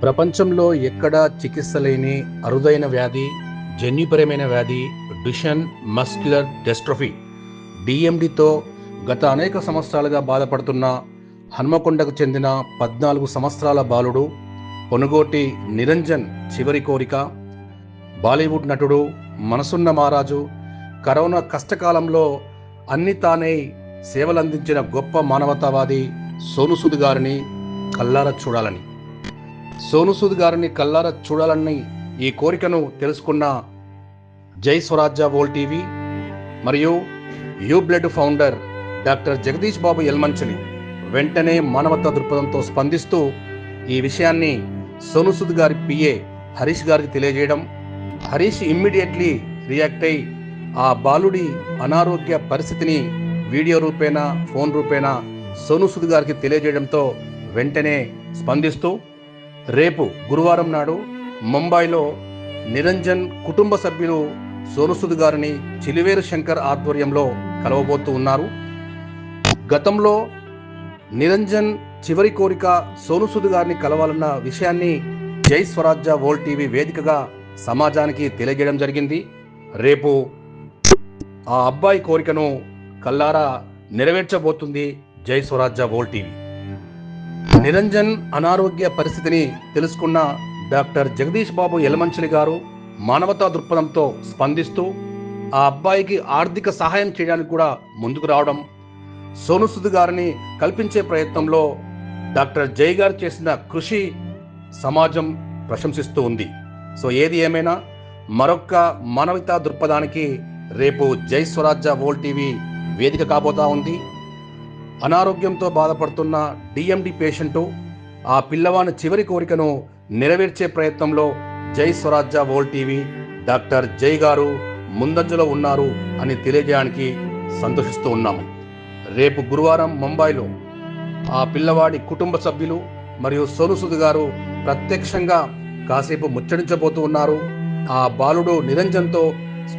ప్రపంచంలో ఎక్కడా చికిత్స లేని అరుదైన వ్యాధి, జన్యుపరమైన వ్యాధి డుషెన్ మస్క్యులర్ డిస్ట్రోఫీ డిఎండితో గత అనేక సంవత్సరాలుగా బాధపడుతున్న హన్మకొండకు చెందిన 14 సంవత్సరాల బాలుడు పొనుగోటి నిరంజన్ చివరి కోరిక. బాలీవుడ్ నటుడు, మనసున్న మహారాజు, కరోనా కష్టకాలంలో అన్ని తానే సేవలందించిన గొప్ప మానవతావాది సోనూ సూద్ గారిని కల్లారా చూడాలని ఈ కోరికను తెలుసుకున్న జై స్వరాజ్య వరల్డ్ టీవీ మరియు U blood founder doctor Jagadeesh Babu Yalamanchili వెంటనే మానవతా దృక్పథంతో స్పందిస్తూ ఈ విషయాన్ని సోనూ సూద్ గారి పిఏ హరీష్ గారికి తెలియజేయడం, హరీష్ ఇమ్మీడియట్లీ రియాక్ట్ అయి ఆ బాలుడి అనారోగ్య పరిస్థితిని వీడియో రూపేణా, ఫోన్ రూపేణా సోనూ సూద్ గారికి తెలియజేయడంతో వెంటనే స్పందిస్తూ రేపు గురువారం నాడు ముంబైలో నిరంజన్ కుటుంబ సభ్యులు సోనూ సూద్ గారిని చిలివేరు శంకర్ ఆధ్వర్యంలో కలవబోతూ ఉన్నారు. గతంలో నిరంజన్ చివరి కోరిక సోనూ సూద్ గారిని కలవాలన్న విషయాన్ని జై స్వరాజ్య వరల్డ్ టీవీ వేదికగా సమాజానికి తెలియజేయడం జరిగింది. రేపు ఆ అబ్బాయి కోరికను కల్లారా నెరవేర్చబోతుంది జై స్వరాజ్య వరల్డ్ టీవీ. నిరంజన్ అనారోగ్య పరిస్థితిని తెలుసుకున్న డాక్టర్ జగదీష్ బాబు యల్మంచిలి గారు మానవతా దృక్పథంతో స్పందిస్తూ ఆ అబ్బాయికి ఆర్థిక సహాయం చేయడానికి కూడా ముందుకు రావడం, సోనూ సూద్ గారిని కల్పించే ప్రయత్నంలో డాక్టర్ జై గారు చేసిన కృషి సమాజం ప్రశంసిస్తూ ఉంది. సో ఏది ఏమైనా మరొక్క మానవతా దృక్పథానికి రేపు జై స్వరాజ్య వరల్డ్ టీవీ వేదిక కాబోతా ఉంది. అనారోగ్యంతో బాధపడుతున్న డిఎండి పేషెంటు ఆ పిల్లవాని చివరి కోరికను నెరవేర్చే ప్రయత్నంలో జై స్వరాజ్య వరల్డ్ టీవీ డాక్టర్ జై గారు ముందంజలో ఉన్నారు అని తెలియజేయడానికి సంతోషిస్తూ ఉన్నాము. రేపు గురువారం ముంబైలో ఆ పిల్లవాడి కుటుంబ సభ్యులు మరియు సోనూ సూద్ గారు ప్రత్యక్షంగా కాసేపు ముచ్చటించబోతూ ఉన్నారు. ఆ బాలుడు నిరంజన్తో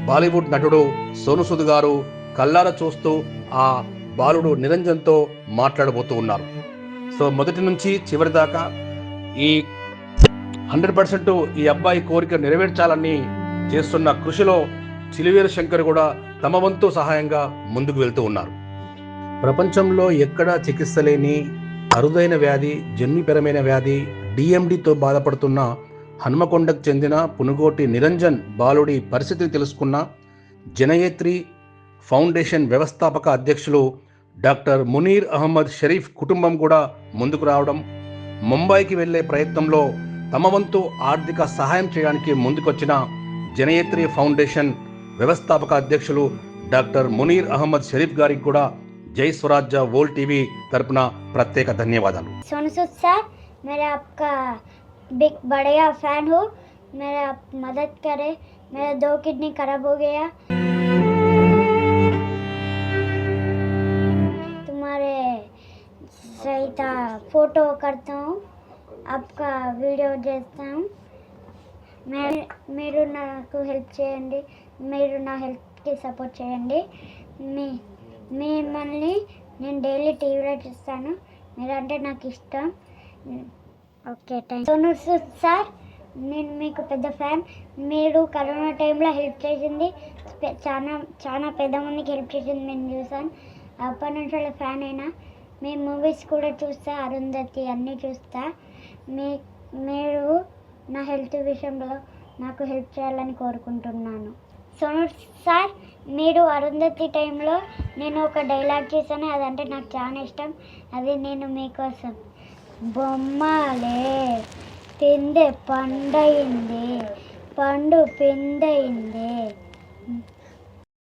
బాలీవుడ్ నటుడు సోనూ సూద్ గారు కల్లారా చూస్తూ ఆ బాలుడు నిరంజన్తో మాట్లాడబోతూ ఉన్నారు. సో మొదటి నుంచి చివరి దాకా ఈ 100% ఈ అబ్బాయి కోరిక నెరవేర్చాలని చేస్తున్న కృషిలో చిలివేరు శంకర్ కూడా తమ వంతు సహాయంగా ముందుకు వెళ్తూ ఉన్నారు. ప్రపంచంలో ఎక్కడా చికిత్స లేని అరుదైన వ్యాధి, జన్యుపరమైన వ్యాధి డిఎండితో బాధపడుతున్న హన్మకొండకు చెందిన పునుగోటి నిరంజన్ బాలుడి పరిస్థితిని తెలుసుకున్న జనయేత్రి ఫౌండేషన్ వ్యవస్థాపక అధ్యక్షులు డాక్టర్ మునీర్ అహ్మద్ షరీఫ్ కుటుంబం కూడా ముందుకు రావడం, ముంబైకి వెళ్లే ప్రయత్నంలో తమ వంతు ఆర్థిక సహాయం చేయడానికి ముందుకొచ్చిన జనయేత్రి ఫౌండేషన్ వ్యవస్థాపక అధ్యక్షులు డాక్టర్ మునీర్ అహ్మద్ షరీఫ్ గారికి కూడా జై స్వరాజ్య వరల్డ్ టీవీ తరపున ప్రత్యేక ధన్యవాదాలు. सोनू सूद सर, मैं आपका बिग बढ़िया फैन हूँ. मेरा मदद करे, मेरा 2 किडनी खराब हो गया. तुम्हारे सही था फोटो करता हूँ, आपका वीडियो देखता हूँ. మీరు నాకు హెల్ప్ చేయండి, మీరు నా హెల్త్కి సపోర్ట్ చేయండి. మిమ్మల్ని నేను డైలీ టీవీలో చూస్తాను, మీరంటే నాకు ఇష్టం. Okay, thank you. Sonu Sood sir, నేను మీకు పెద్ద ఫ్యాన్. మీరు కరోనా టైంలో హెల్ప్ చేసింది చాలా చాలా పెద్ద మందికి హెల్ప్ చేసింది నేను చూసాను. అప్పటి నుంచి వాళ్ళ ఫ్యాన్ అయినా. మీ మూవీస్ కూడా చూస్తా, అరుంధతి అన్నీ చూస్తా. మీరు నా హెల్త్ విషయంలో నాకు హెల్ప్ చేయాలని కోరుకుంటున్నాను. సోనూ సార్, మీరు అరుంధతి టైంలో నేను ఒక డైలాగ్ చేశాను, అదంటే నాకు చాలా ఇష్టం. అది నేను మీకోసం. బొమ్మలే పిందె పండయింది, పండు పిందయింది.